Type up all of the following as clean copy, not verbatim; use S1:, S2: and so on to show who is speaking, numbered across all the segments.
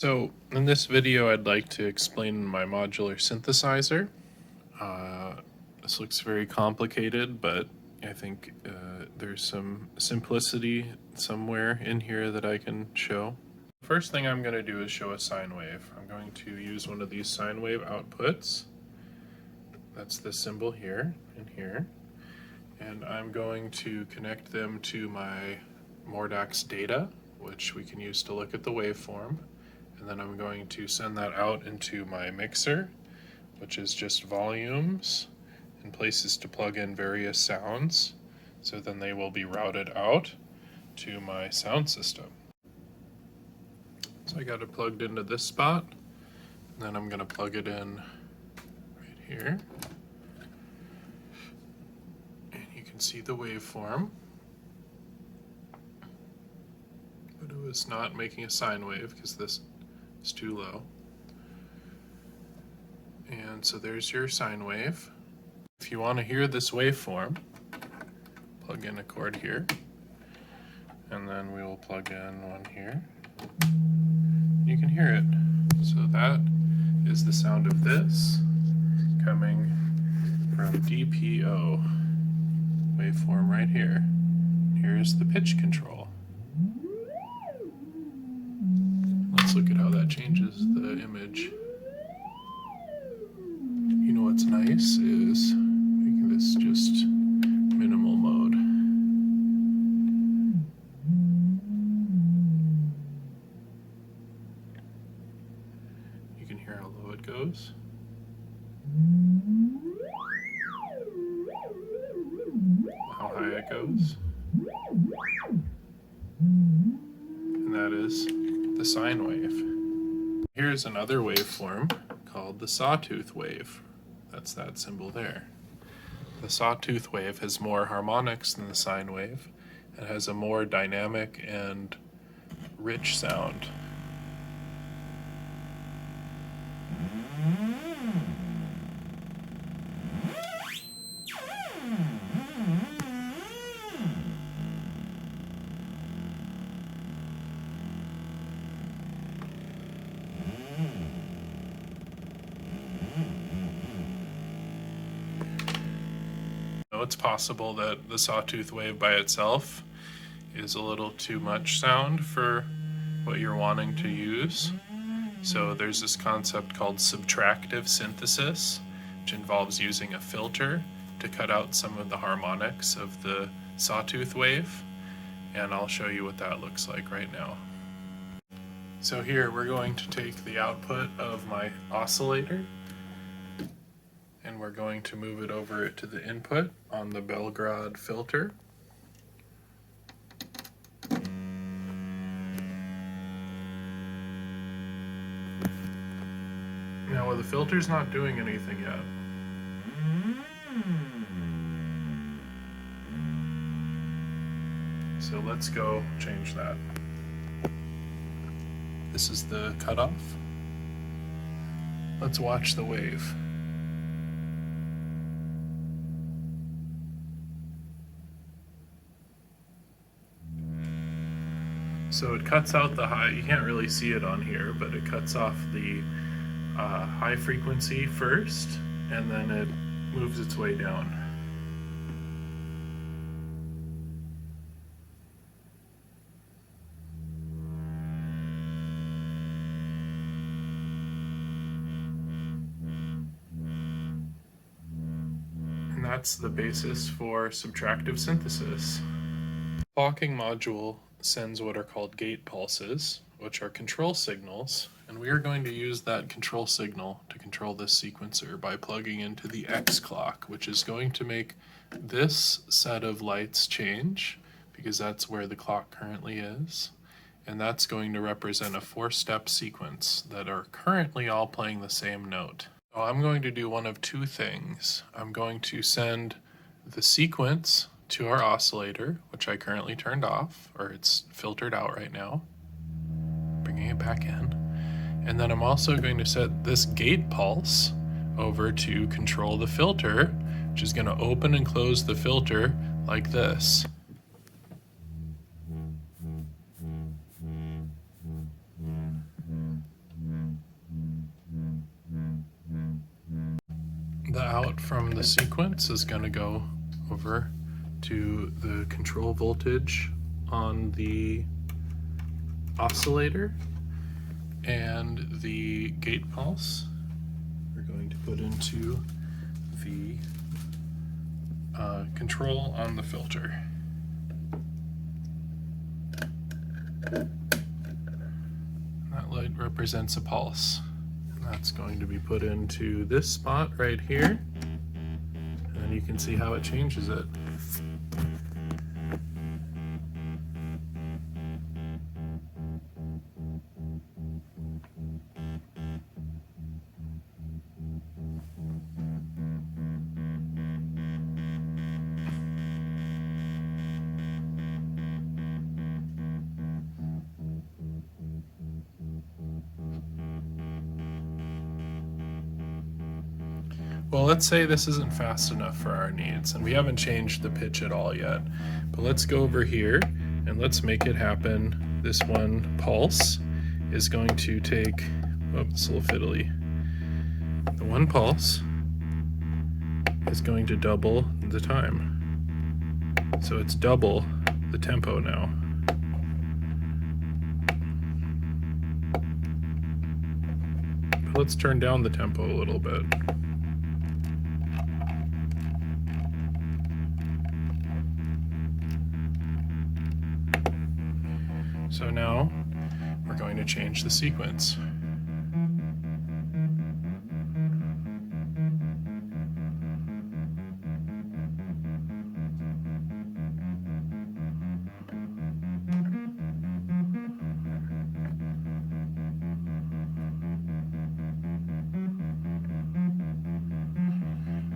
S1: So in this video I'd like to explain my modular synthesizer. This looks very complicated, but I think there's some simplicity somewhere in here that I can show. First thing I'm going to do is show a sine wave. I'm going to use one of these sine wave outputs. That's the symbol here and here. And I'm going to connect them to my Mordax data, which we can use to look at the waveform. And then I'm going to send that out into my mixer, which is just volumes and places to plug in various sounds. So then they will be routed out to my sound system. So I got it plugged into this spot, and then I'm going to plug it in right here. And you can see the waveform, but it was not making a sine wave because this is too low. And so there's your sine wave. If you want to hear this waveform, plug in a chord here, and then we will plug in one here. You can hear it. So that is the sound of this coming from DPO waveform right here. Here's the pitch control. Let's look at how that changes the image. You know what's nice is making this just minimal mode. You can hear how low it goes. How high it goes. And that is the sine wave. Here's another waveform called the sawtooth wave. That's that symbol there. The sawtooth wave has more harmonics than the sine wave and has a more dynamic and rich sound. It's possible that the sawtooth wave by itself is a little too much sound for what you're wanting to use. So there's this concept called subtractive synthesis, which involves using a filter to cut out some of the harmonics of the sawtooth wave. And I'll show you what that looks like right now. So here we're going to take the output of my oscillator, and we're going to move it over to the input on the Belgrade filter. Now the filter's not doing anything yet. So let's go change that. This is the cutoff. Let's watch the wave. So it cuts out the high, you can't really see it on here, but it cuts off the high frequency first, and then it moves its way down. And that's the basis for subtractive synthesis. Clocking module sends what are called gate pulses, which are control signals, and we are going to use that control signal to control this sequencer by plugging into the X clock, which is going to make this set of lights change because that's where the clock currently is, and that's going to represent a 4-step sequence that are currently all playing the same note. So I'm going to do one of two things. I'm going to send the sequence to our oscillator, which I currently turned off, or it's filtered out right now, bringing it back in. And then I'm also going to set this gate pulse over to control the filter, which is going to open and close the filter like this. The out from the sequence is going to go over to the control voltage on the oscillator, and the gate pulse we're going to put into the control on the filter. That light represents a pulse. That's going to be put into this spot right here, and then you can see how it changes it. Well, let's say this isn't fast enough for our needs, and we haven't changed the pitch at all yet. But let's go over here and let's make it happen. This one pulse is going to take, it's a little fiddly. The one pulse is going to double the time. So it's double the tempo now. But let's turn down the tempo a little bit. So now we're going to change the sequence.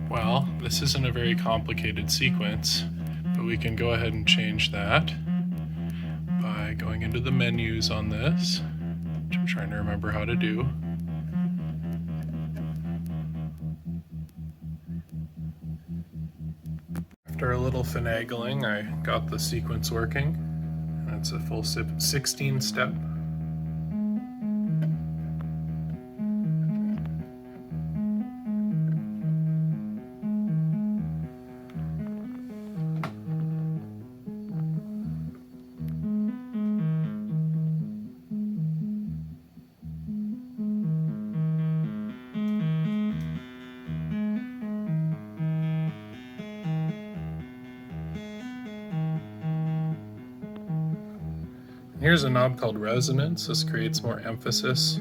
S1: Well, this isn't a very complicated sequence, but we can go ahead and change that by going into the menus on this, which I'm trying to remember how to do. After a little finagling, I got the sequence working, and it's a full 16 step. Here's a knob called resonance. This creates more emphasis.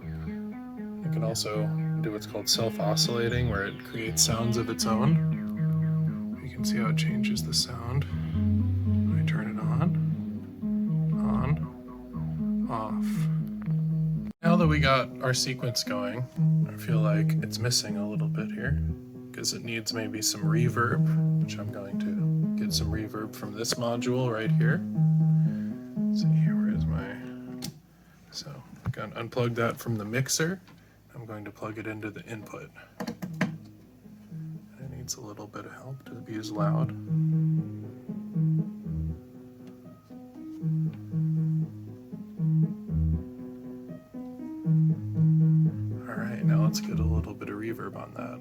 S1: You can also do what's called self-oscillating, where it creates sounds of its own. You can see how it changes the sound. I turn it on, off. Now that we got our sequence going, I feel like it's missing a little bit here, because it needs maybe some reverb, which I'm going to get some reverb from this module right here. Let's see here, where is my... So I'm going to unplug that from the mixer. I'm going to plug it into the input. It needs a little bit of help to be as loud. All right, now let's get a little bit of reverb on that.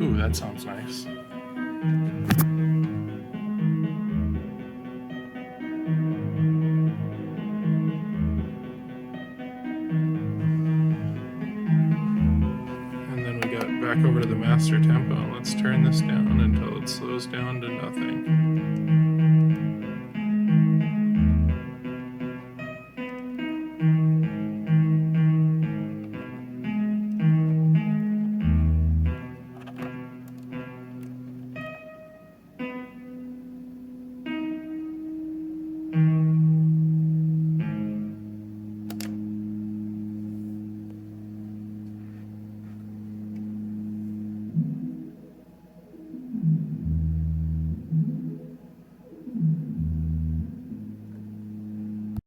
S1: Ooh, that sounds nice. And then we got back over to the master tempo. Let's turn this down until it slows down to nothing.